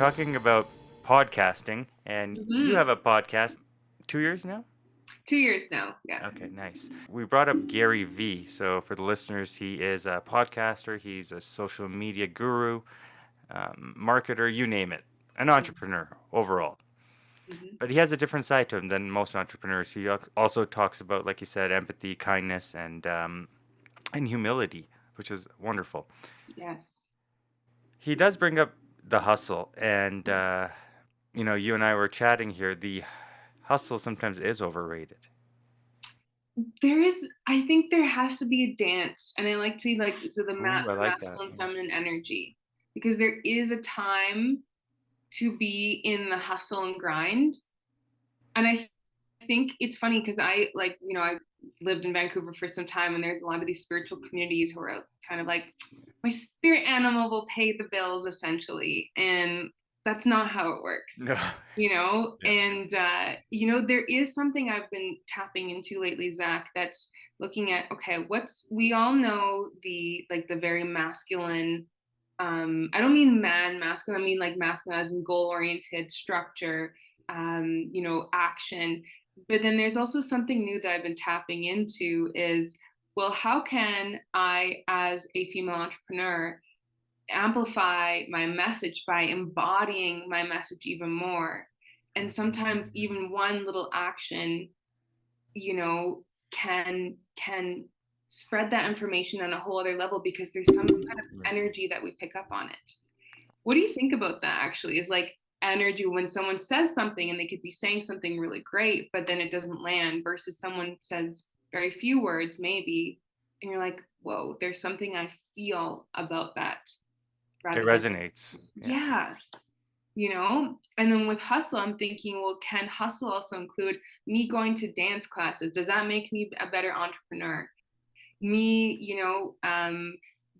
talking about podcasting, and you Hmm. have a podcast. 2 years now? 2 years now. Yeah. Okay, nice. We brought up Gary Vee. So for the listeners, he is a podcaster. He's a social media guru, marketer, you name it, an entrepreneur overall. Mm-hmm. But he has a different side to him than most entrepreneurs. He also talks about, like you said, empathy, kindness, and humility, which is wonderful. Yes. He does bring up the hustle, and you and I were chatting here. The hustle sometimes is overrated. I think there has to be a dance, and I like to Ooh, I the like that. masculine, feminine energy, because there is a time to be in the hustle and grind. And I think it's funny because I lived in Vancouver for some time, and there's a lot of these spiritual communities who are kind of like, my spirit animal will pay the bills essentially. And that's not how it works, No. Yeah. And, there is something I've been tapping into lately, Zach, that's looking at, okay, we all know the very masculine, I don't mean masculine, I mean like masculine as in goal oriented structure, action. But then there's also something new that I've been tapping into is, well, how can I, as a female entrepreneur, amplify my message by embodying my message even more? And sometimes even one little action, can spread that information on a whole other level because there's some kind of Right. energy that we pick up on it. What do you think about that actually? Is like energy when someone says something and they could be saying something really great, but then it doesn't land versus someone says very few words, maybe, and you're like, whoa, there's something I feel about that It rather than, resonates. Yeah. yeah, And then with hustle, I'm thinking, well, can hustle also include me going to dance classes? Does that make me a better entrepreneur? Me,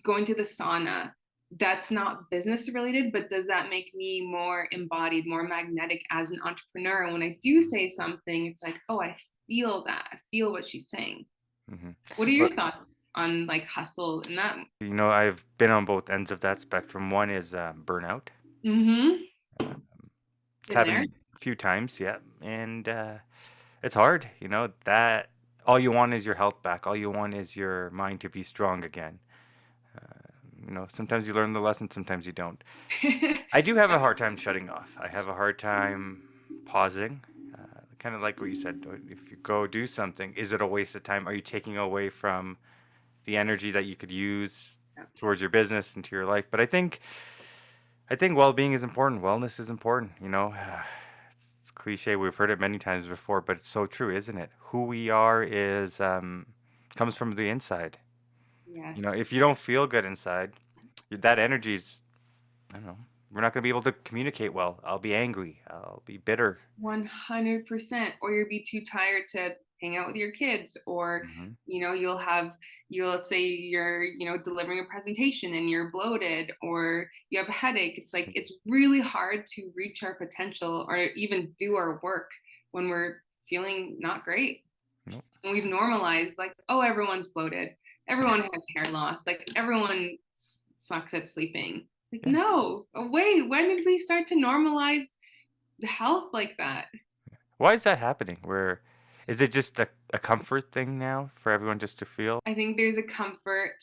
going to the sauna, that's not business related, but does that make me more embodied, more magnetic as an entrepreneur? And when I do say something, it's like, oh, I feel that. I feel what she's saying. Hmm. What are Well, your thoughts on like hustle and that? I've been on both ends of that spectrum. One is burnout. Mm-hmm. Um, it's Been there. happened a few times, yeah, and it's hard. That all you want is your health back. All you want is your mind to be strong again. Sometimes you learn the lesson, sometimes you don't. I do have a hard time shutting off. I have a hard time pausing. Kind of like what you said. If you go do something, is it a waste of time? Are you taking away from the energy that you could use towards your business and to your life? But I think well-being is important. Wellness is important. It's cliche. We've heard it many times before, but it's so true, isn't it? Who we are is comes from the inside. Yes. If you don't feel good inside, that energy's, I don't know, we're not going to be able to communicate well. I'll be angry. I'll be bitter. 100%. Or you'll be too tired to hang out with your kids, or Hmm. let's say you're delivering a presentation and you're bloated or you have a headache. It's like it's really hard to reach our potential or even do our work when we're feeling not great. Nope. And we've normalized like, oh, everyone's bloated, everyone has hair loss, like everyone sucks at sleeping. Like, Yeah. no, wait, when did we start to normalize health like that? Why is that happening? Where is it just a comfort thing now for everyone just to feel? I think there's a comfort.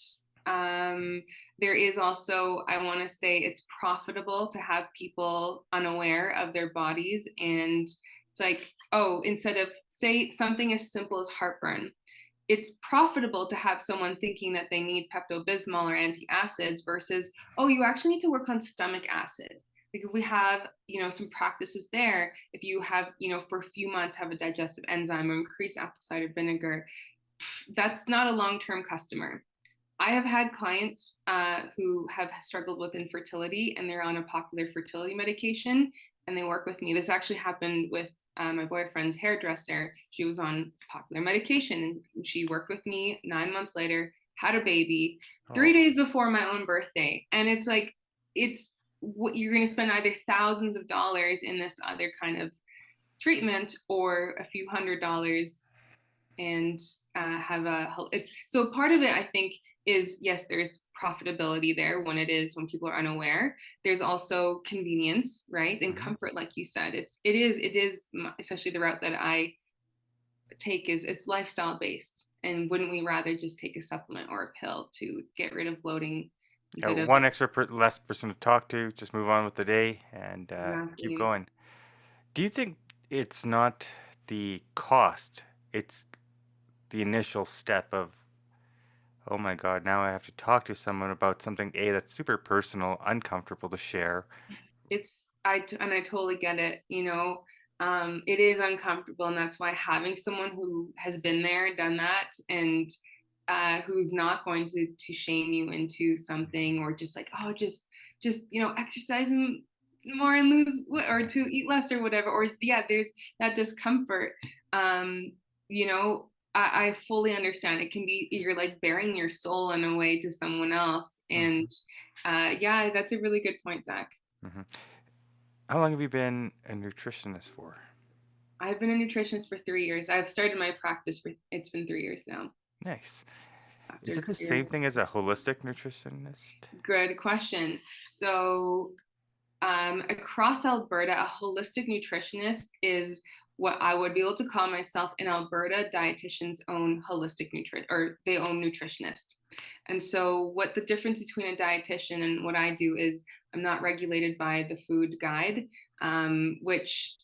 Um, there is also, I want to say, it's profitable to have people unaware of their bodies. And it's like, oh, instead of say something as simple as heartburn, it's profitable to have someone thinking that they need Pepto-Bismol or antacids versus, oh, you actually need to work on stomach acid. Like if we have, some practices there, if you have, for a few months have a digestive enzyme or increase apple cider vinegar, that's not a long-term customer. I have had clients who have struggled with infertility and they're on a popular fertility medication and they work with me. This actually happened with my boyfriend's hairdresser. She was on popular medication and she worked with me 9 months later, had a baby Oh, 3 days before my own birthday. And it's like, it's what you're going to spend either thousands of dollars in this other kind of treatment or a few $100 and have so part of it, I think, is yes, there's profitability there when people are unaware. There's also convenience, right? And comfort, like you said. It is especially the route that I take is it's lifestyle based. And wouldn't we rather just take a supplement or a pill to get rid of bloating Yeah, instead of one extra less person to talk to, just move on with the day and keep exactly. going. Do you think it's not the cost, it's the initial step of, oh my God, now I have to talk to someone about something A that's super personal, uncomfortable to share. And I totally get it, it is uncomfortable, and that's why having someone who has been there, done that, and who's not going to shame you into something, or just like, oh, just exercise more and lose, or to eat less or whatever, or yeah, there's that discomfort. I fully understand. It can be, you're like bearing your soul in a way to someone else, Mm-hmm. and yeah, that's a really good point, Zach. Mm-hmm. How long have you been a nutritionist for? I've been a nutritionist for 3 years. I've started my practice it's been 3 years now Nice. Is after it the career. same thing as a holistic nutritionist? Good question. So, across Alberta, a holistic nutritionist is what I would be able to call myself. In Alberta, dietitians own holistic nutrition, or they own nutritionist. And so, what the difference between a dietitian and what I do is, I'm not regulated by the food guide, which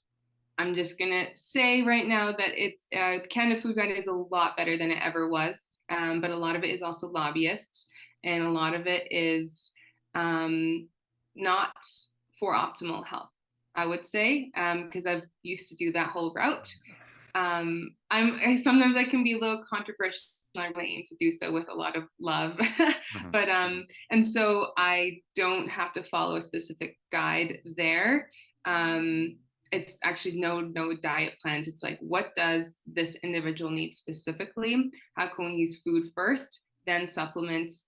I'm just gonna say right now that it's Canada Food Guide is a lot better than it ever was, but a lot of it is also lobbyists, and a lot of it is not for optimal health, I would say, because I've used to do that whole route. Sometimes I can be a little controversial. I really aim to do so with a lot of love, Mm-hmm. but and so I don't have to follow a specific guide there. It's actually no diet plans. It's like, what does this individual need specifically? How can we use food first, then supplements,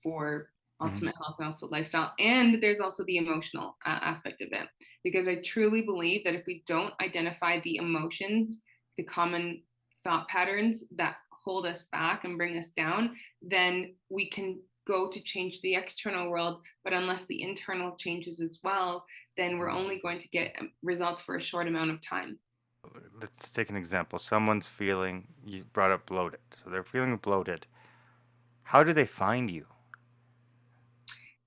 for Mm-hmm. ultimate health and also lifestyle. And there's also the emotional aspect of it, because I truly believe that if we don't identify the emotions, the common thought patterns that hold us back and bring us down, then we can go to change the external world. But unless the internal changes as well, then we're only going to get results for a short amount of time. Let's take an example. Someone's feeling, you brought up bloated. So they're feeling bloated. How do they find you?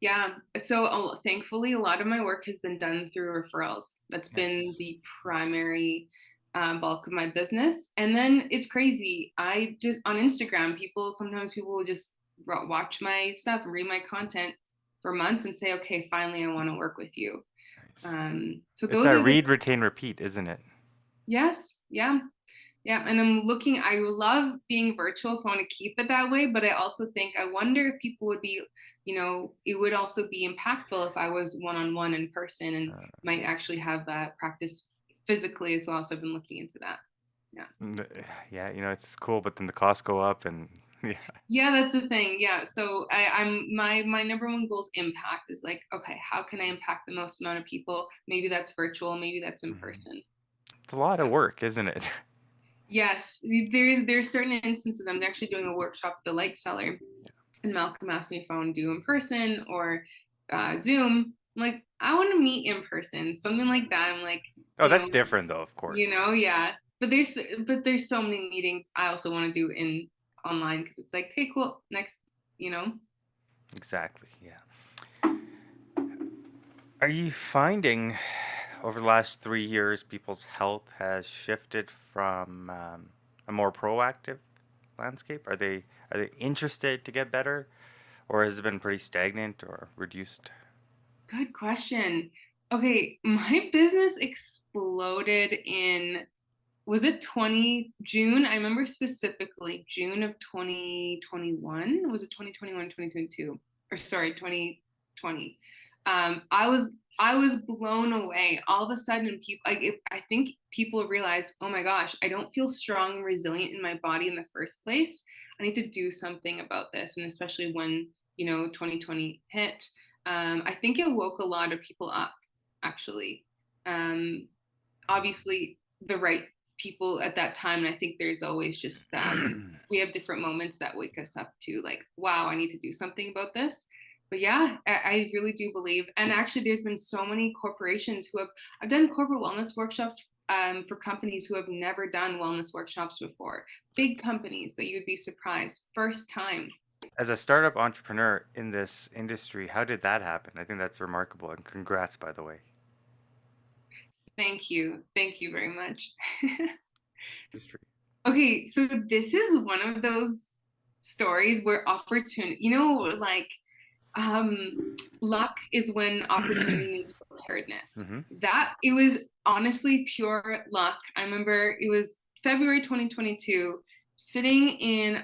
Yeah. So thankfully, a lot of my work has been done through referrals. That's been Nice. the primary bulk of my business. And then it's crazy. I just, on Instagram, sometimes people will just watch my stuff and read my content for months and say, okay, finally, I want to work with you. Nice. So It's those a are the, read, retain, repeat, isn't it? yes. Yeah. Yeah, and I love being virtual, so I want to keep it that way. But I also think, I wonder if people would be, it would also be impactful if I was one-on-one in person, and Uh, might actually have that practice physically as well. So I've been looking into that. Yeah. yeah, it's cool, but then the costs go up and yeah. Yeah, that's the thing. Yeah. So my number one goal is impact, is like, okay, how can I impact the most amount of people? Maybe that's virtual, maybe that's in Mhm. person. It's a lot of work, isn't it? Yes, there's certain instances. I'm actually doing a workshop at the Light Cellar, and Malcolm asked me if I want to do in person or Zoom. I'm like, I want to meet in person, something like that. I'm like, Oh, that's different though, of course. yeah. But there's so many meetings I also want to do in online, because it's like, hey, cool, next, you know. Exactly, yeah. Are you finding over the last 3 years people's health has shifted from a more proactive landscape? Are they interested to get better, or has it been pretty stagnant or reduced? Good question. Okay, my business exploded in, was it 20 June? I remember specifically June of 2021. Was it 2021, 2022? Or sorry, 2020. I was blown away. All of a sudden, people, like, I think people realized, oh my gosh, I don't feel strong and resilient in my body in the first place. I need to do something about this. And especially when, 2020 hit, I think it woke a lot of people up, actually. Obviously, the right people at that time. And I think there's always just we have different moments that wake us up to like, wow, I need to do something about this. But yeah, I really do believe. And actually, there's been so many corporations who I've done corporate wellness workshops for companies who have never done wellness workshops before. Big companies that you'd be surprised, first time. As a startup entrepreneur in this industry, how did that happen? I think that's remarkable, and congrats, by the way. Thank you. Thank you very much. Industry. Okay, so this is one of those stories where opportunity, you know, like luck is when opportunity meets preparedness. Mm-hmm. That it was honestly pure luck. I remember it was February 2022, sitting in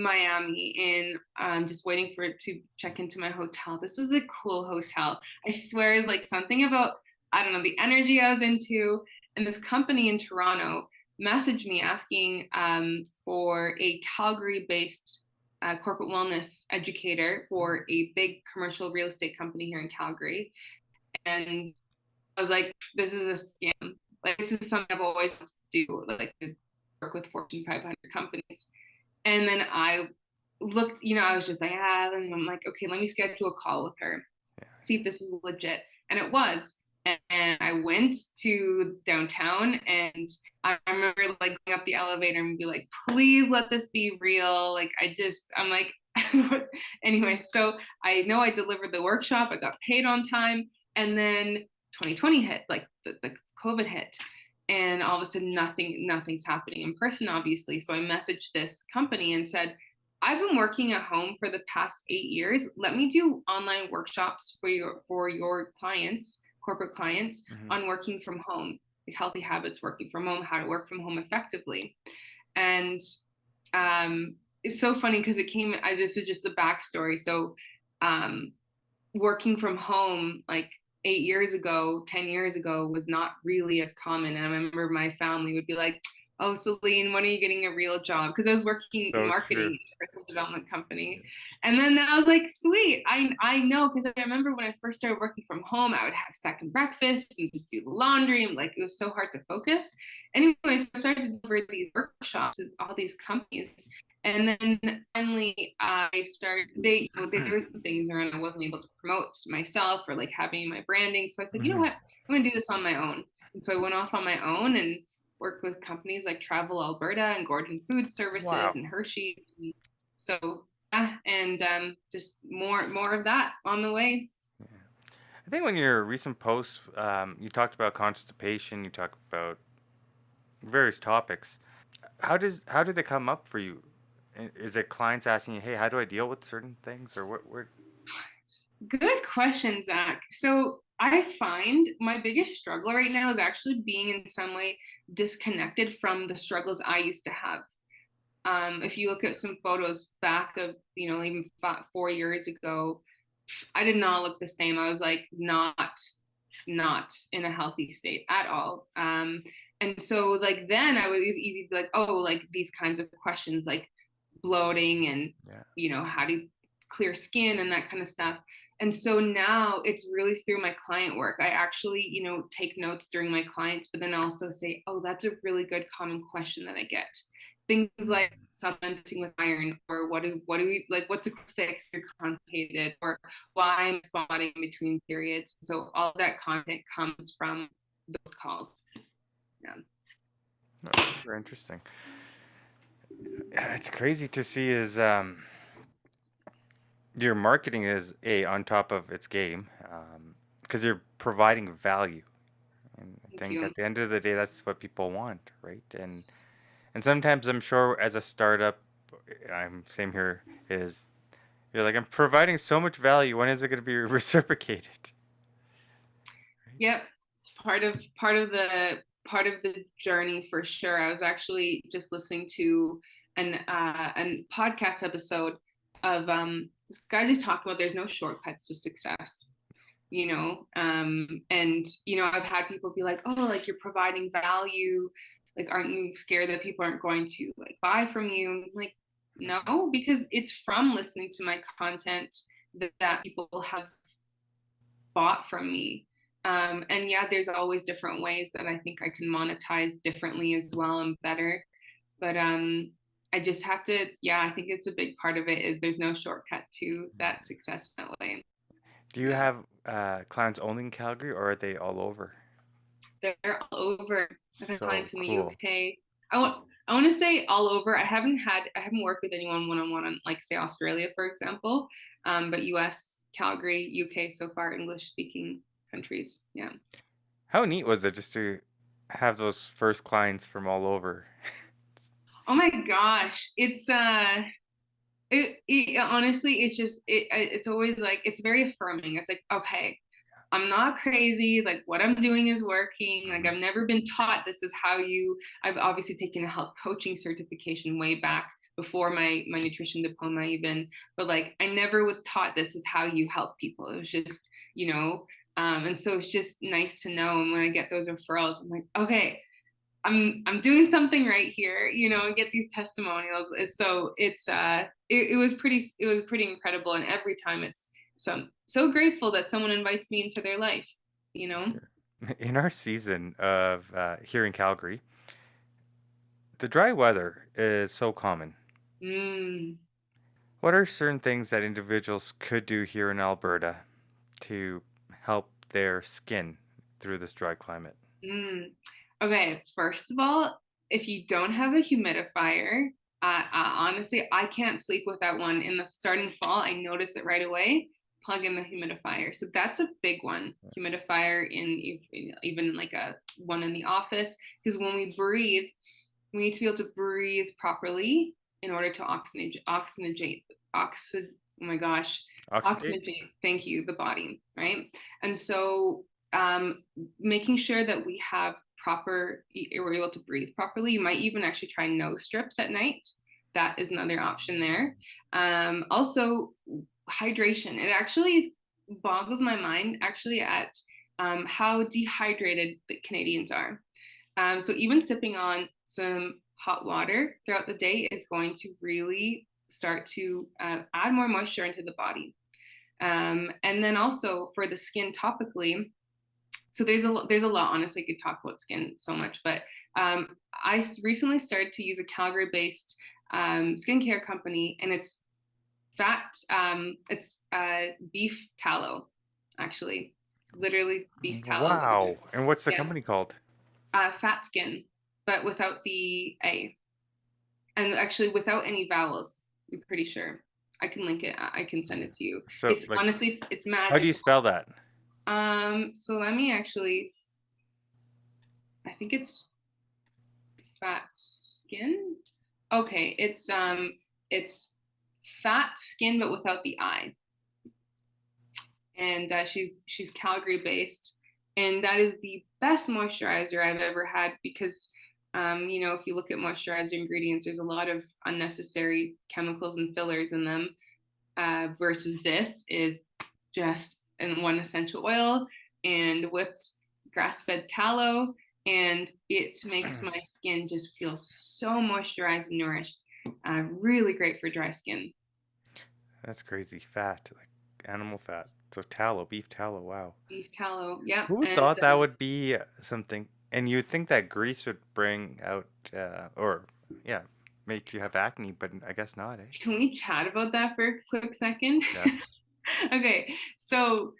Miami and just waiting for it to check into my hotel. This is a cool hotel. I swear, it's like something about, I don't know, the energy I was into. And this company in Toronto messaged me asking for a Calgary-based corporate wellness educator for a big commercial real estate company here in Calgary. And I was like, this is a scam. Like, this is something I've always wanted to do, like to work with Fortune 500 companies. And then I looked, you know, I was just like, and I'm like, okay, let me schedule a call with her, see if this is legit. And it was. And I went to downtown, and I remember like going up the elevator and be like, please let this be real. Like, I'm like, anyway, so I know I delivered the workshop, I got paid on time. And then 2020 hit, like the COVID hit. And all of a sudden, nothing's happening in person, obviously. So I messaged this company and said, I've been working at home for the past 8 years. Let me do online workshops for your clients, corporate clients, on working from home, healthy habits, working from home, how to work from home effectively. And it's so funny because this is just the backstory. So working from home, like 8 years ago, 10 years ago, was not really as common. And I remember my family would be like, oh, Selin, when are you getting a real job? Because I was working in marketing in a personal development company. And then I was like, sweet, I know, because I remember when I first started working from home, I would have second breakfast and just do the laundry. And like, it was so hard to focus. Anyway, so I started to deliver these workshops to all these companies. And then finally, I started, there were some things around I wasn't able to promote myself or like having my branding. So I said, you know what, I'm going to do this on my own. And so I went off on my own and worked with companies like Travel Alberta and Gordon Food Services and Hershey. And so, yeah, and just more of that on the way. Yeah. I think when your recent posts, you talked about constipation, you talked about various topics. How do they come up for you? Is it clients asking you, hey, how do I deal with certain things, or what? Good question, Zach. So I find my biggest struggle right now is actually being in some way disconnected from the struggles I used to have. If you look at some photos back of, even 4 years ago, I did not look the same. I was like not in a healthy state at all. And so like then it was easy to be like, oh, like these kinds of questions like bloating and how to clear skin and that kind of stuff. And so now it's really through my client work. I actually, take notes during my clients, but then also say, oh, that's a really good common question that I get. Things like supplementing with iron, or what do we like, what's a quick fix if you're constipated, or why I'm spotting between periods. So all of that content comes from those calls. Yeah. That's super interesting. It's crazy to see is your marketing is on top of its game, because you're providing value, and I think at the end of the day that's what people want, right? And sometimes I'm sure as a startup, I'm same here, is you're like, I'm providing so much value, when is it going to be reciprocated? Yep, it's part of the journey for sure. I was actually just listening to a podcast episode of this guy just talking about there's no shortcuts to success, and I've had people be like, oh, like you're providing value, like aren't you scared that people aren't going to like buy from you? I'm like, no, because it's from listening to my content that people have bought from me. And yeah, there's always different ways that I think I can monetize differently as well and better. But I just have to, yeah, I think it's a big part of it is there's no shortcut to that success that way. Do you Yeah. have clients only in Calgary, or are they all over? They're all over. I've had So clients in the cool. UK. I want to say all over. I haven't worked with anyone one-on-one on like say Australia, for example. But US, Calgary, UK so far, English speaking countries. Yeah. How neat was it just to have those first clients from all over? Oh my gosh. It honestly, it's just it's always like it's very affirming. It's like, okay, I'm not crazy. Like what I'm doing is working. Like Mhm. I've never been taught this is how you. I've obviously taken a health coaching certification way back before my nutrition diploma even, but like I never was taught this is how you help people. It was just, you know, and so it's just nice to know. And when I get those referrals, I'm like, okay, I'm doing something right here, you know, and get these testimonials. It was pretty incredible. And every time it's so grateful that someone invites me into their life, you know. Sure. In our season of here in Calgary, the dry weather is so common. Mm, What are certain things that individuals could do here in Alberta to help their skin through this dry climate? mm. Okay, first of all, if you don't have a humidifier, honestly, I can't sleep without one. In the starting fall, I notice it right away. Plug in the humidifier. So that's a big one. Humidifier even like a one in the office. Because when we breathe, we need to be able to breathe properly in order to oh my gosh, Oxygenate? oxygenate, thank you, the body, right? And so making sure that we have we're able to breathe properly. You might even actually try nose strips at night. That is another option there. Also, hydration. It actually boggles my mind actually at how dehydrated the Canadians are. So even sipping on some hot water throughout the day is going to really start to add more moisture into the body. And then also for the skin topically, so there's a lot. Honestly, I could talk about skin so much, but I recently started to use a Calgary-based skincare company, and it's fat. It's beef tallow, actually. It's literally beef tallow. Wow. And what's the Yeah, company called? fat skin, but without the A, and actually without any vowels. I'm pretty sure. I can link it. I can send it to you. So, It's like, honestly, it's how do you magical. spell that? So let me actually. I think it's fat skin. Okay, it's fat skin, but without the I. And she's Calgary based, and that is the best moisturizer I've ever had because you know, if you look at moisturizer ingredients, there's a lot of unnecessary chemicals and fillers in them. Versus this is just in one essential oil and whipped grass-fed tallow, and it makes my skin just feel so moisturized and nourished. Really great for dry skin. That's crazy. Fat, like animal fat. So tallow, beef tallow. Wow. Beef tallow, yep. Who And thought that would be something? And you'd think that grease would bring out, or yeah, make you have acne, but I guess not, eh? can we chat about that for a quick second? Yeah. Okay, so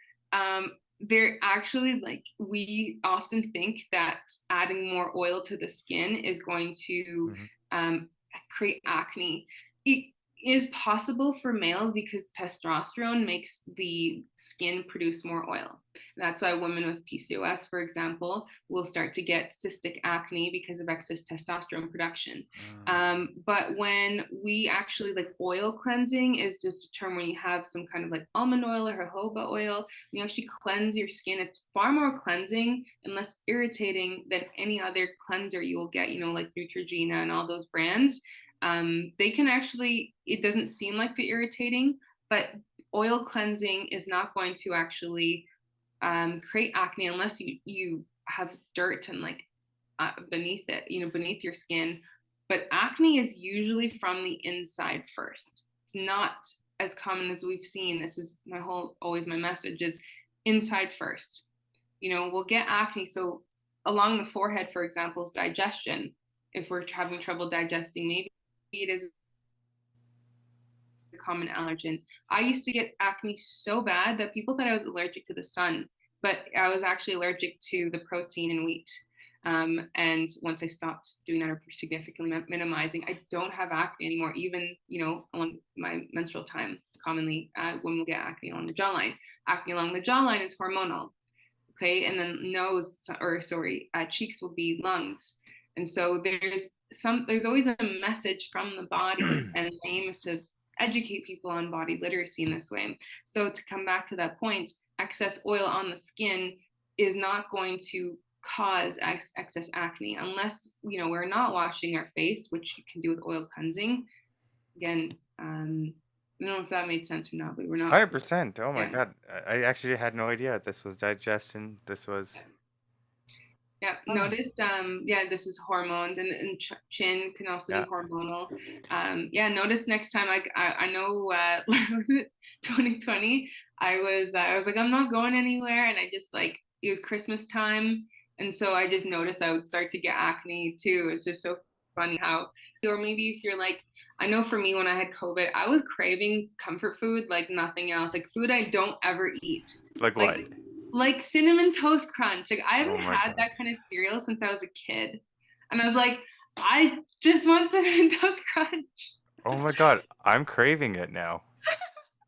they're actually like we often think that adding more oil to the skin is going to Hmm. um, create acne. It is possible for males because testosterone makes the skin produce more oil. That's why women with PCOS, for example, will start to get cystic acne because of excess testosterone production. But when we actually like oil cleansing is just a term when you have some kind of like almond oil or jojoba oil, you actually cleanse your skin. It's far more cleansing and less irritating than any other cleanser you will get, you know, like Neutrogena and all those brands. They can actually, it doesn't seem like they're irritating, but oil cleansing is not going to actually create acne unless you have dirt and like beneath it, you know, beneath your skin. But acne is usually from the inside first. It's not as common as we've seen. This is my whole always my message is inside first. we'll get acne. So along the forehead, for example, is digestion. If we're having trouble digesting, maybe it is a common allergen. I used to get acne so bad that people thought I was allergic to the sun, but I was actually allergic to the protein in wheat. And once I stopped doing that or significantly minimizing, I don't have acne anymore, even, on my menstrual time. Commonly, women will get acne along the jawline. Acne along the jawline is hormonal. Okay. And then cheeks will be lungs. And so there's always a message from the body, and the aim is to educate people on body literacy in this way. So to come back to that point, excess oil on the skin is not going to cause excess acne unless we're not washing our face, which you can do with oil cleansing. Again, I don't know if that made sense or not, but we're not. 100%. Oh my Yeah. God. I actually had no idea this was digestion. This was. Yeah, Oh. notice, this is hormones, and chin can also be Yeah. hormonal. Notice next time, like I know, was it 2020? I was like, I'm not going anywhere, and I just like, it was Christmas time, and so I just noticed I would start to get acne too. It's just so funny how, or maybe if you're like, I know for me when I had COVID, I was craving comfort food like nothing else, like food I don't ever eat. Like what? Like Cinnamon Toast Crunch. Like I haven't Oh my had God. that kind of cereal since I was a kid. And I was like, I just want Cinnamon Toast Crunch. Oh my God. I'm craving it now.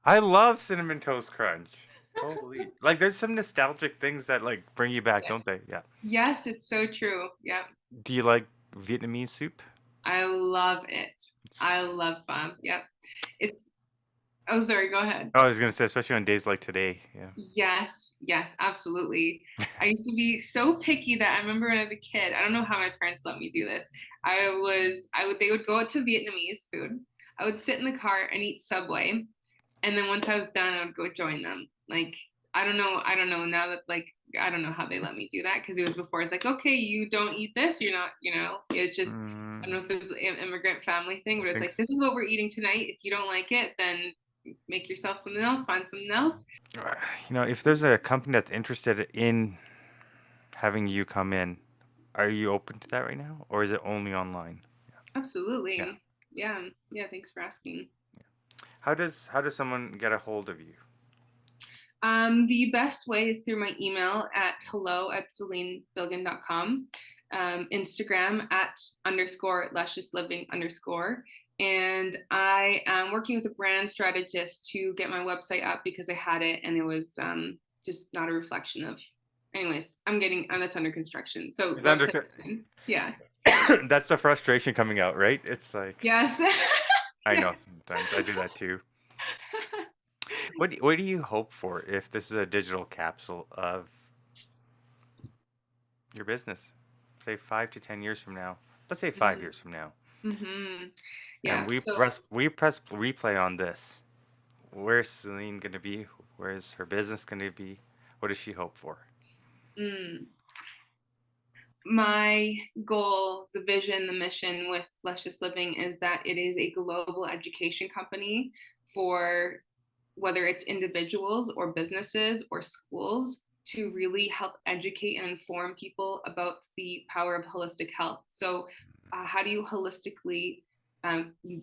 I love Cinnamon Toast Crunch. Holy. Like there's some nostalgic things that like bring you back, don't they? Yeah. Yes, it's so true. Yeah. Do you like Vietnamese soup? I love it. I love pho. Yep. It's Oh, sorry, go ahead. Oh, I was gonna say, especially on days like today. Yeah. Yes, absolutely. I used to be so picky that I remember when I was a kid, I don't know how my parents let me do this. They would go out to Vietnamese food. I would sit in the car and eat Subway. And then once I was done, I would go join them. Like, I don't know now that, like, I don't know how they let me do that, because it was before. It's like, okay, you don't eat this, you're not, it's just, I don't know if it's an immigrant family thing, but it's like, this is what we're eating tonight. If you don't like it, then make yourself something else, find something else. If there's a company that's interested in having you come in, are you open to that right now, or is it only online? Absolutely. Yeah. Thanks for asking. How does someone get a hold of you? The best way is through my email at hello@selinbilgin.com, Instagram @_Luscious Living_. And I am working with a brand strategist to get my website up, because I had it and it was just not a reflection of. Anyways, that's under construction. So yeah. That's the frustration coming out, right? It's like, yes. I know sometimes I do that too. What do you hope for if this is a digital capsule of your business? Say 5 to 10 years from now. Let's say 5 years from now. Mm-hmm. Yeah. And we press replay on this. Where's Selin gonna be? Where's her business gonna be? What does she hope for? My goal, the vision, the mission with Luscious Living is that it is a global education company for whether it's individuals or businesses or schools, to really help educate and inform people about the power of holistic health. So how do you holistically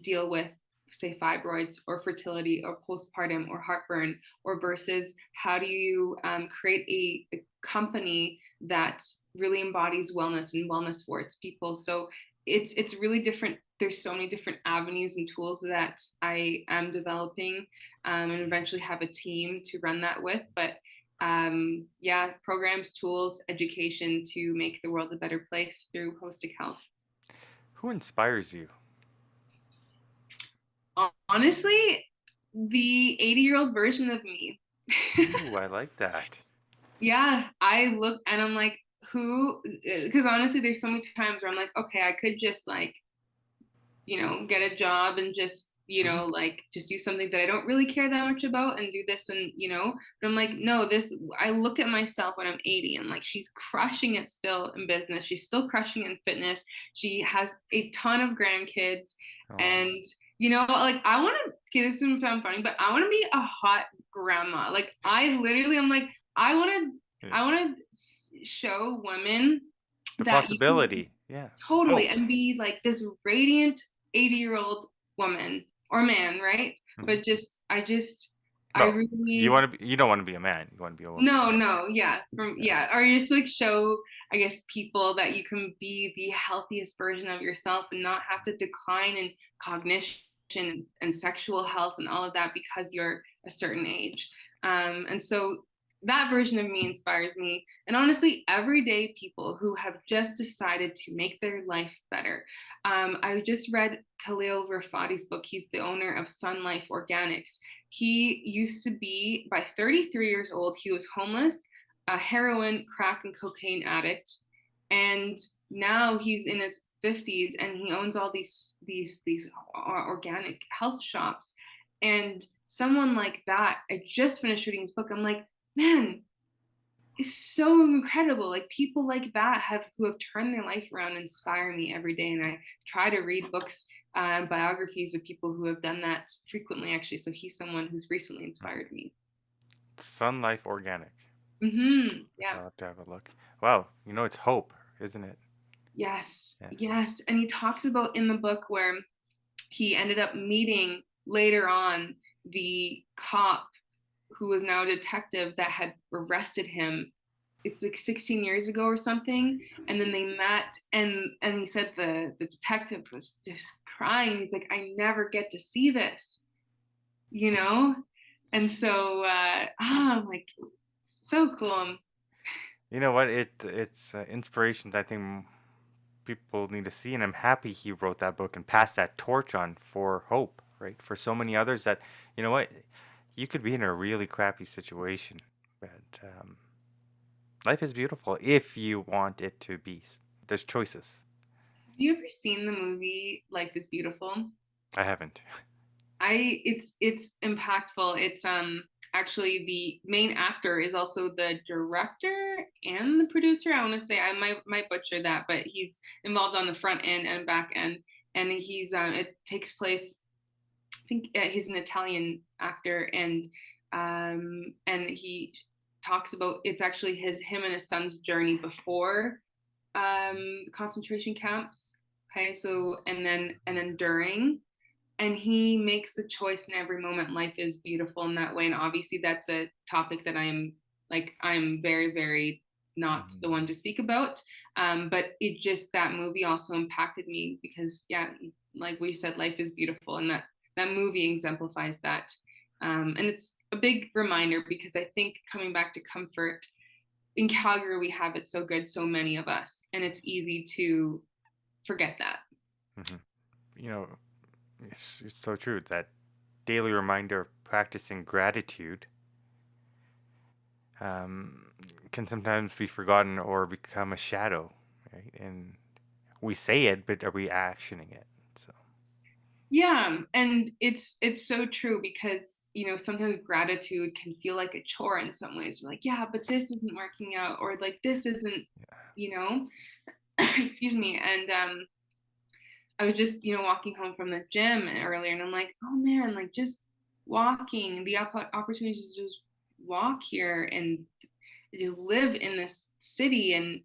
deal with, say, fibroids or fertility or postpartum or heartburn, or versus how do you create a company that really embodies wellness and wellness for its people? So it's really different. There's so many different avenues and tools that I am developing, and eventually have a team to run that with. But programs, tools, education to make the world a better place through holistic health. Who inspires you? Honestly, the 80-year-old version of me. Ooh, I like that. Yeah, I look and I'm like, who? Because honestly, there's so many times where I'm like, okay, I could just like, get a job and just, like just do something that I don't really care that much about and do this, and but I'm like, no, I look at myself when I'm 80 and like, she's crushing it still in business, she's still crushing it in fitness, she has a ton of grandkids. Aww. And like, I want to, okay, this doesn't sound funny, but I want to be a hot grandma. Like, I literally, I'm like, I want to show women The that you can possibility. Yeah. totally Hope. and be like this radiant 80-year-old woman or man, right? Mhm. But I Well, really you don't want to be a man. You want to be a woman. no, yeah, Yeah. or just like show, I guess, people that you can be the healthiest version of yourself and not have to decline in cognition and sexual health and all of that because you're a certain age. And so that version of me inspires me. And honestly, everyday people who have just decided to make their life better. I just read Khalil Rafati's book. He's the owner of Sun Life Organics. He used to be, by 33 years old, he was homeless, a heroin, crack, and cocaine addict. And now he's in his 50s and he owns all these organic health shops. And someone like that, I just finished reading his book. I'm like, man, it's so incredible. Like people like that who have turned their life around inspire me every day. And I try to read books, biographies of people who have done that frequently, actually. So he's someone who's recently inspired me. Sun Life Organic. Yeah. I'll have to have a look. Wow, it's hope, isn't it? Yes. Yeah. Yes. And he talks about in the book where he ended up meeting later on the cop who was now a detective that had arrested him. It's like 16 years ago or something. And then they met, and he said the detective was just crying. He's like, I never get to see this, you know? And so like so cool. You know what? It's inspirations I think people need to see, and I'm happy he wrote that book and passed that torch on for hope, right? For so many others that, you know what, you could be in a really crappy situation, but life is beautiful if you want it to be. There's choices. Have you ever seen the movie Life is Beautiful? I haven't. It's impactful. It's actually the main actor is also the director and the producer. I want to say I might butcher that, but he's involved on the front end and back end. And he's it takes place. I think he's an Italian actor, and he talks about it's actually him and his son's journey before concentration camps. Okay, so and then during, and he makes the choice in every moment. Life is beautiful in that way, and obviously that's a topic that I'm very very not Mhm. the one to speak about, but it just that movie also impacted me because yeah, like we said, life is beautiful, and that movie exemplifies that. And it's a big reminder because I think coming back to comfort in Calgary, we have it so good, so many of us, and it's easy to forget that. Mhm. You know, it's so true that daily reminder of practicing gratitude um, can sometimes be forgotten or become a shadow, right? And we say it, but are we actioning it? So, Yeah, and it's so true because sometimes gratitude can feel like a chore in some ways. You're like, yeah, but this isn't working out, or like this isn't, yeah. you know, excuse me. And I was just walking home from the gym earlier, and I'm like, oh man, like just walking, the opportunities to just walk here and just live in this city, and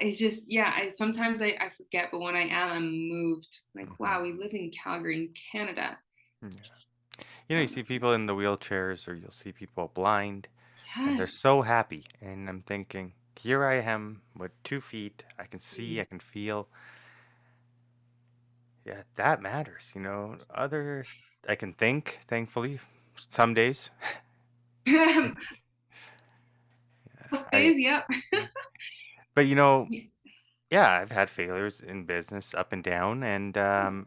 it's just yeah. Sometimes I forget, but when I am, I'm moved. Like Hmm. wow, we live in Calgary, in Canada. Yeah. You So see people in the wheelchairs, or you'll see people blind, and they're yes. so happy. And I'm thinking, here I am with 2 feet. I can see, Mm. I can feel. Yeah, that matters. I can think, thankfully, some days. Most I, days, yep. yeah. But Yeah. yeah, I've had failures in business up and down, and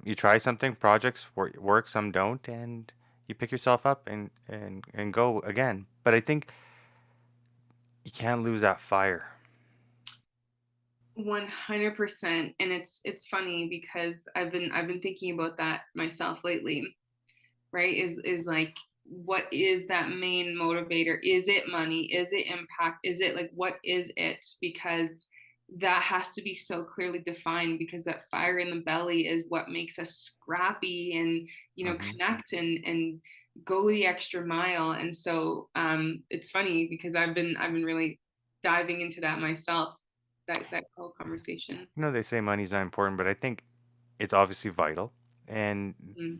you try something, projects work, some don't, and you pick yourself up and go again. But I think you can't lose that fire. 100%. And it's funny because I've been thinking about that myself lately, right? Is like what is that main motivator? Is it money? Is it impact? Is it like what is it? Because that has to be so clearly defined because that fire in the belly is what makes us scrappy and Hmm. connect and go the extra mile. And so it's funny because I've been really diving into that myself, that whole conversation. They say money's not important, but I think it's obviously vital. And Mm.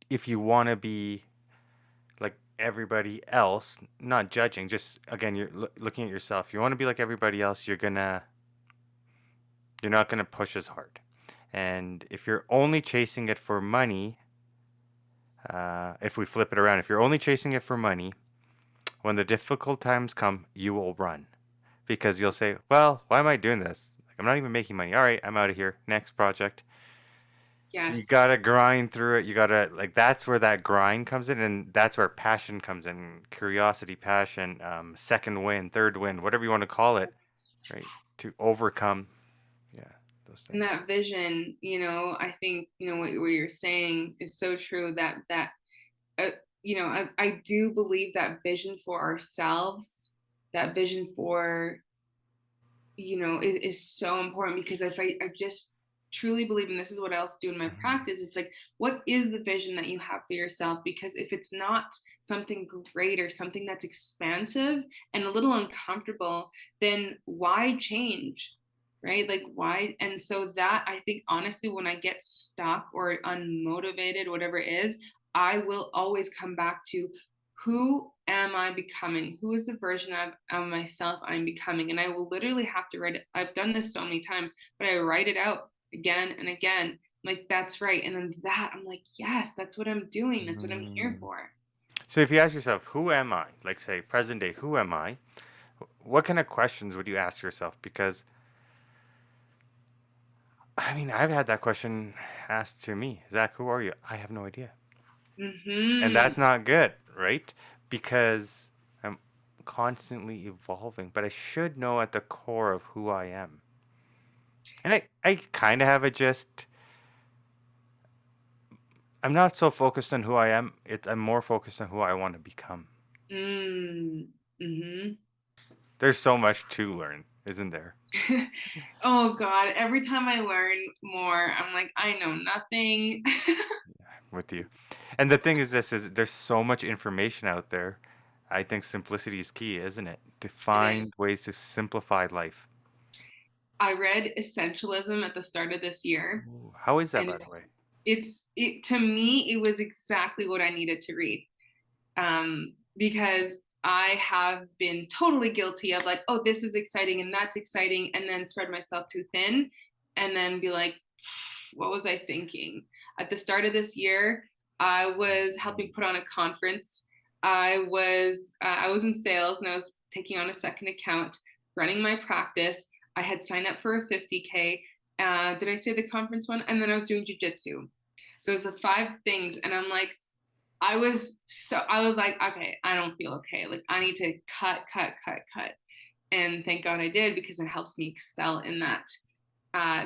if you want to be like everybody else, not judging, just again, you're looking at yourself. You want to be like everybody else, you're not gonna push as hard. And if you're only chasing it for money, if we flip it around, if you're only chasing it for money, when the difficult times come, you will run because you'll say, "Well, why am I doing this? Like, I'm not even making money. All right, I'm out of here. Next project." So you Yes. gotta grind through it. You gotta like that's where that grind comes in, and that's where passion comes in. Curiosity, passion, second win, third win, whatever you want to call it, right? To overcome, yeah, those And things. that vision, I think, what you're saying is so true, uh, I do believe that vision for ourselves, that vision for, is so important, because if I just truly believe, and this is what I also do in my Hmm. practice, it's like, what is the vision that you have for yourself? Because if it's not something great or something that's expansive and a little uncomfortable, then why change? Right? Like, why? And so that, I think, honestly, when I get stuck or unmotivated, whatever it is, I will always come back to, who am I becoming? Who is the version of myself I'm becoming? And I will literally have to write it. I've done this so many times, but I write it out again and again. Like, that's right. And then that, I'm like, yes, that's what I'm doing. That's what I'm here Mm. for. So if you ask yourself, "Who am I?" Like say present day, "Who am I?" What kind of questions would you ask yourself? Because I mean, I've had that question asked to me, "Zach, who are you?" I have no idea. And Mm-hmm. that's not good, right? Because I'm constantly evolving, but I should know at the core of who I am. And I kind of have a gist. I'm not so focused on who I am. I'm more focused on who I want to become. Mm-hmm. There's so much to learn, isn't there? Oh God, every time I learn more, I'm like, I know nothing. With you. And the thing is this is there's so much information out there. I think simplicity is key, isn't it? To It is. find ways to simplify life. I read Essentialism at the start of this year, Ooh, how is that, and by the way? to me, it was exactly what I needed to read. Because I have been totally guilty of, like, oh, this is exciting and that's exciting, and then spread myself too thin, and then be like, what was I thinking? At the start of this year, I was helping put on a conference. I was in sales, and I was taking on a second account, running my practice. I had signed up for a 50K. Did I say the conference one? And then I was doing jujitsu. So it was the 5 things, and I was like, okay, I don't feel okay. Like, I need to cut, cut, cut, cut. And thank God I did, because it helps me excel in that,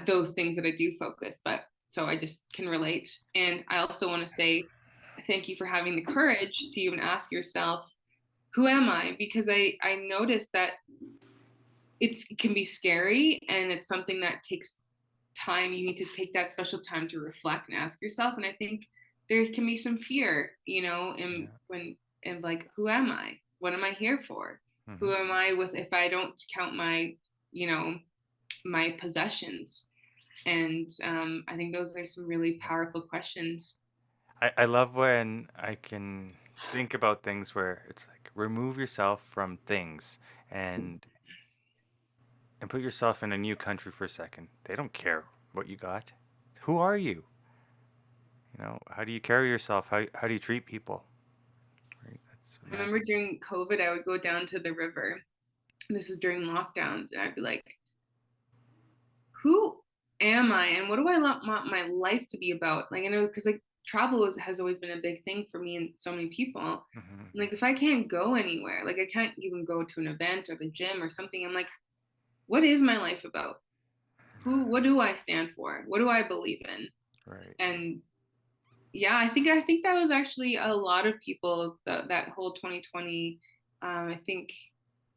those things that I do focus. But so I just can relate. And I also want to say thank you for having the courage to even ask yourself, who am I? Because I noticed that it can be scary, and it's something that takes time. You need to take that special time to reflect and ask yourself. And I think there can be some fear, in Yeah. when, and like, who am I? What am I here for? Hmm. Who am I with, if I don't count you know, my possessions? And I think those are some really powerful questions. I love when I can think about things where it's like remove yourself from things and and put yourself in a new country for a second. They don't care what you got. Who are you? How do you carry yourself? How do you treat people? Right? That's what I remember matters. during COVID, I would go down to the river. This is during lockdowns, and I'd be like, who am I, and what do I want my life to be about? Like, I know, because like travel has always been a big thing for me and so many people. Hmm. Like, if I can't go anywhere, like I can't even go to an event or the gym or something, I'm like, what is my life about? What do I stand for? What do I believe in? Right. And yeah, I think that was actually a lot of people, that whole 2020, I think,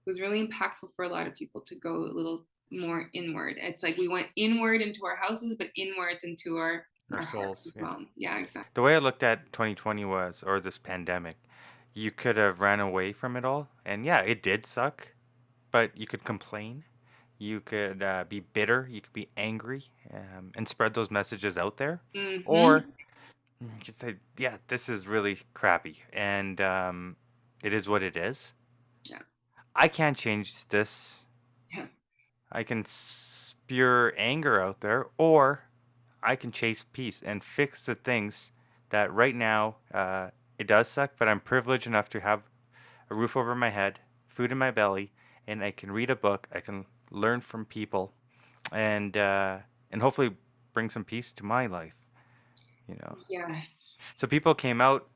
was really impactful for a lot of people to go a little more inward. It's like we went inward into our houses, but inwards into Our our hearts souls. as Yeah. well. Yeah, exactly. The way I looked at 2020 was, or this pandemic, you could have ran away from it all, and yeah, it did suck. but you could complain. You could be bitter. You could be angry, and spread those messages out there. Mm-hmm. Or you could say, yeah, this is really crappy, and it is what it is. Yeah. I can't change this. Yeah. I can spew anger out there, or I can chase peace and fix the things that right now it does suck, but I'm privileged enough to have a roof over my head, food in my belly, and I can read a book. I can learn from people, and hopefully bring some peace to my life. You know, Yes. so people came out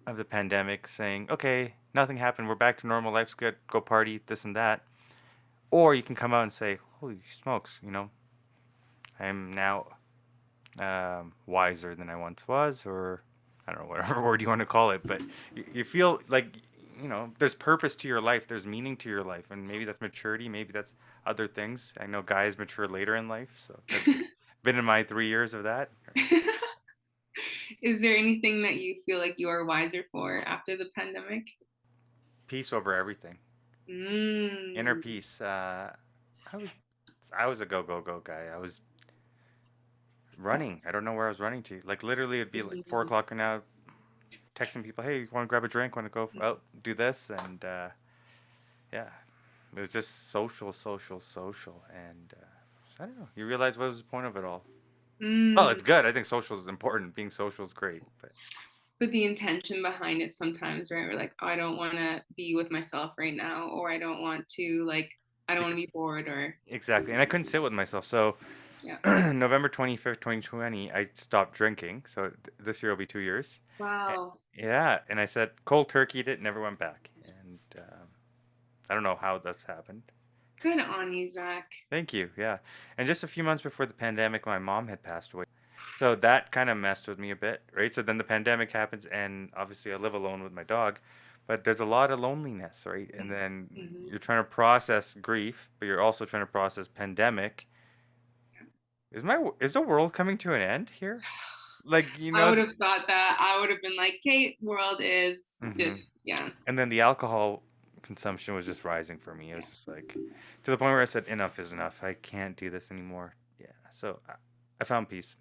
of the pandemic saying, "Okay, nothing happened. We're back to normal. Life's good. Go party, this and that." Or you can come out and say, "Holy smokes! I'm now wiser than I once was," or I don't know, whatever word you want to call it, but you feel like there's purpose to your life, there's meaning to your life, and maybe that's maturity, maybe that's other things. I know guys mature later in life, so I've been in my 3 years of that. Is there anything that you feel like you are wiser for after the pandemic? Peace over everything, inner Mm. peace. I was I was a go go go guy. I was running. I don't know where I was running to. Like literally, it'd be like 4 o'clock now, texting people, "Hey, you want to grab a drink? Want to go out do this?" And yeah, it was just social, social, social, and I don't know. You realize what was the point of it all? Well, Mm. it's good. I think social is important. Being social is great, but But the intention behind it sometimes, right? We're like, oh, I don't want to be with myself right now, or I don't want to like, I don't want to be bored, or exactly. And I couldn't sit with myself. So yeah. November 25th, 2020, I stopped drinking. So this year will be 2 years. Wow. Yeah, and I said cold turkeyed it, never went back. And I don't know how that's happened. Good on you, Zach. Thank you. Yeah. And just a few months before the pandemic, my mom had passed away. So that kind of messed with me a bit, right? So then the pandemic happens, and obviously I live alone with my dog, but there's a lot of loneliness, right? And then Mm-hmm. you're trying to process grief, but you're also trying to process pandemic. Is the world coming to an end here? Like, I would have thought that. I would have been like, Kate, world is hmm just, yeah. and then the alcohol consumption was just rising for me. It was just like to the point where I said, enough is enough. I can't do this anymore. Yeah. So I found peace.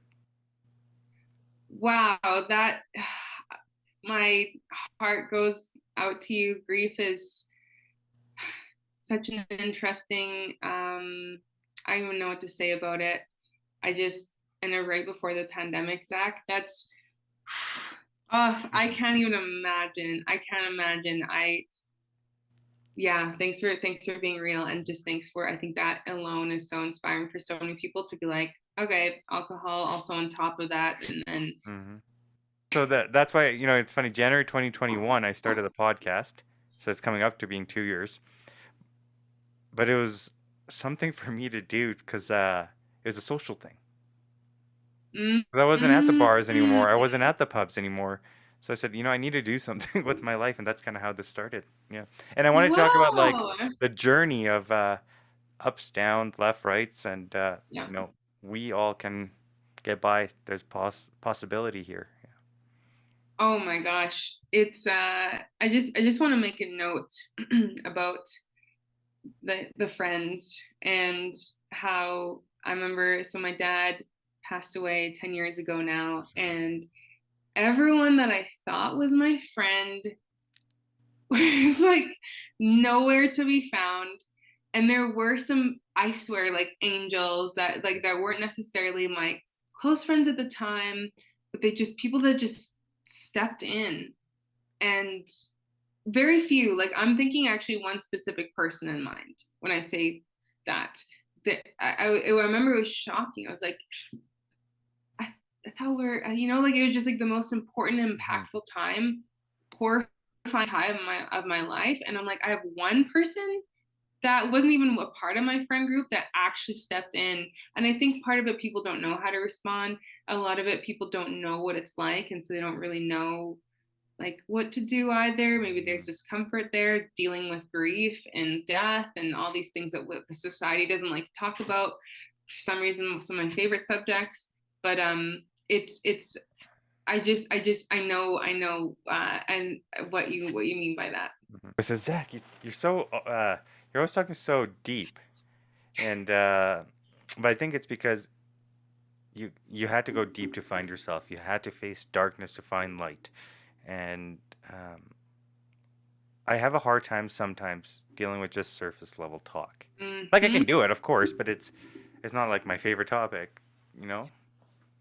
Wow, that my heart goes out to you. Grief is such an interesting, I don't even know what to say about it. I just, and then right before the pandemic, Zach, that's, oh, I Mhm. can't even imagine. I can't imagine. Yeah, thanks for being real, and just thanks for, I think that alone is so inspiring for so many people to be like, okay, alcohol also on top of that, and then Mhm. So that's why it's funny. January 2021, I started the podcast, so it's coming up to being 2 years. But it was something for me to do because it was a social thing. 'Cause I wasn't at the bars mm, anymore. I wasn't at the pubs anymore. So I said, I need to do something with my life, and that's kind of how this started. Yeah. And I want to talk about like wow. the journey of ups, downs, left, rights, and Yeah. we all can get by. There's possibility here. Oh my gosh. It's I just want to make a note about the friends and how I remember, so my dad passed away 10 years ago now, and everyone that I thought was my friend was like nowhere to be found. And there were some, I swear, like angels that weren't necessarily my close friends at the time, but they just, people that just stepped in. And very few, like I'm thinking actually one specific person in mind when I say that. That I remember it was shocking. I was like, I thought we're, like it was just like the most important, Hmm. impactful time, horrifying time of my life. And I'm like, I have one person that wasn't even a part of my friend group that actually stepped in. And I think part of it, people don't know how to respond. A lot of it, people don't know what it's like. And so they don't really know like what to do either. Maybe there's discomfort there dealing with grief and death and all these things that the society doesn't like to talk about. For some reason, some of my favorite subjects. But it's I know and what you mean by that. I said, Zach, you're so you're always talking so deep, and but I think it's because you had to go deep to find yourself. You had to face darkness to find light, and um, I have a hard time sometimes dealing with just surface level talk. Like I Hmm. can do it, of course, but it's not like my favorite topic, you know?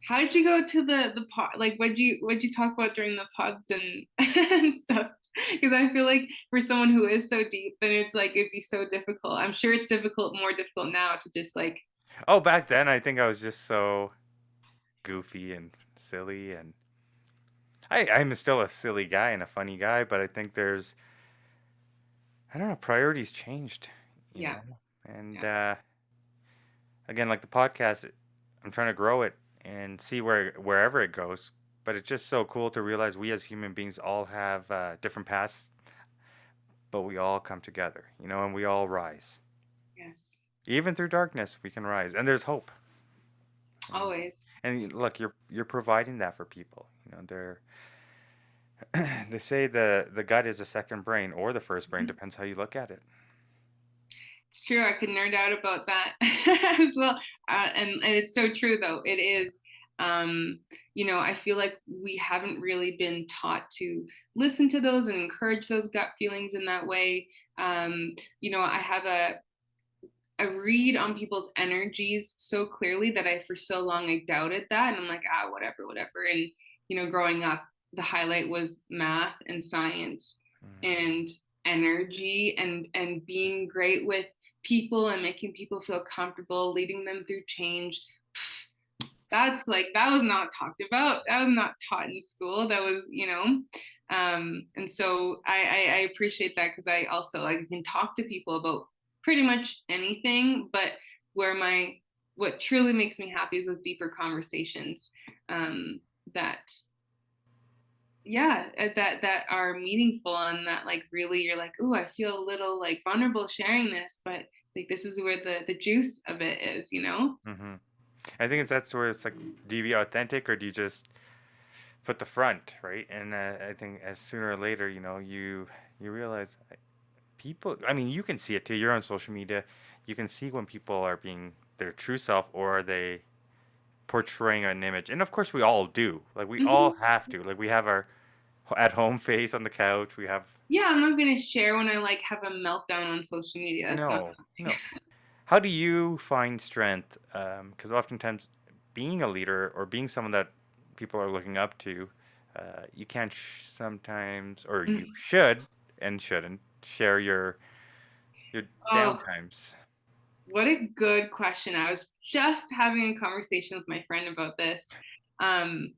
How did you go to the pub? Like, what'd you talk about during the pubs and and stuff? Because I feel like for someone who is so deep, then it's like it'd be so difficult. I'm sure it's difficult, more difficult now to just like. Oh, back then I think I was just so goofy and silly, and I'm still a silly guy and a funny guy, but I think there's, I don't know, priorities changed, you Yeah, know? And yeah. again, like the podcast, I'm trying to grow it and see wherever it goes. But it's just so cool to realize we as human beings all have different paths, but we all come together, you know, and we all rise. Yes, Even through darkness, we can rise, and there's hope. And always. look, you're providing that for people. You know, they say the gut is the second brain or the first brain, depends how you look at it. It's true. I could nerd out about that as well. And it's so true, though. It is, um, I feel like we haven't really been taught to listen to those and encourage those gut feelings in that way. I have a read on people's energies so clearly that for so long I doubted that. And I'm like, whatever, whatever. And, growing up, the highlight was math and science Mm, and energy and being great with people and making people feel comfortable, leading them through change. That's like, that was not talked about. That was not taught in school. That was, and so I appreciate that because I also like can talk to people about pretty much anything, but where what truly makes me happy is those deeper conversations that that are meaningful and that like really you're like, oh, I feel a little like vulnerable sharing this, but like this is where the juice of it is. mm-hmm. I think that's where it's like, do you be authentic or do you just put the front, right? And I think as sooner or later, you know, you realize people. I mean, you can see it too. You're on social media. You can see when people are being their true self or are they portraying an image. And of course, we all do. Like we all Hmm. have to. Like we have our at home face on the couch. We have Yeah, I'm not gonna share when I like have a meltdown on social media. That's not no, no. How do you find strength? Because oftentimes, being a leader or being someone that people are looking up to, you can't sometimes, or you Mhm. should and shouldn't share your Oh, downtimes. what a good question. I was just having a conversation with my friend about this. Um,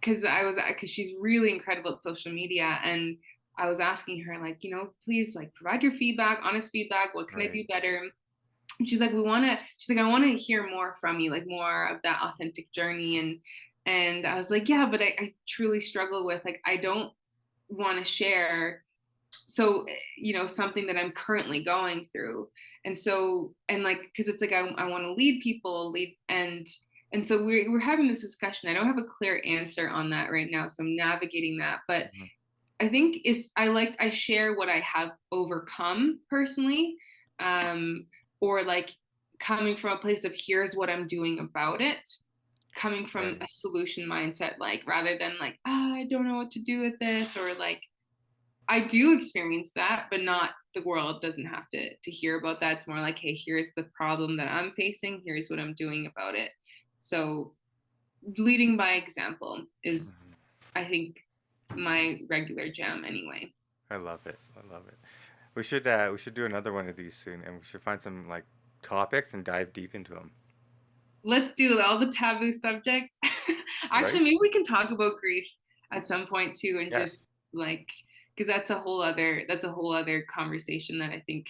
because she's really incredible at social media, and I was asking her like, please like provide your feedback, honest feedback. What can I Right. do better? And she's like, she's like, I want to hear more from you, like more of that authentic journey. And I was like, yeah, but I truly struggle with like I don't want to share so something that I'm currently going through. And so and like because it's like I want to lead people lead and so we're having this discussion. I don't have a clear answer on that right now, so I'm navigating that. But Mhm. I think is I share what I have overcome personally, um, or like coming from a place of here's what I'm doing about it, coming from a Right. solution mindset, like rather than like, I don't know what to do with this, or like I do experience that, but not the world doesn't have to hear about that. It's more like, hey, here's the problem that I'm facing, here's what I'm doing about it. So leading by example is, Mhm. I think, my regular jam anyway. I love it. I love it. We should do another one of these soon, and we should find some like topics and dive deep into them. Let's do all the taboo subjects. Actually, Right? maybe we can talk about grief at some point too, and just Yes. like, because that's a whole other conversation that I think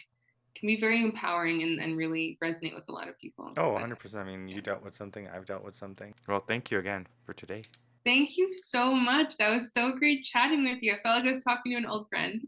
can be very empowering and really resonate with a lot of people. Oh, But 100%. I mean, yeah. you dealt with something, I've dealt with something. Well, thank you again for today. Thank you so much. That was so great chatting with you. I felt like I was talking to an old friend.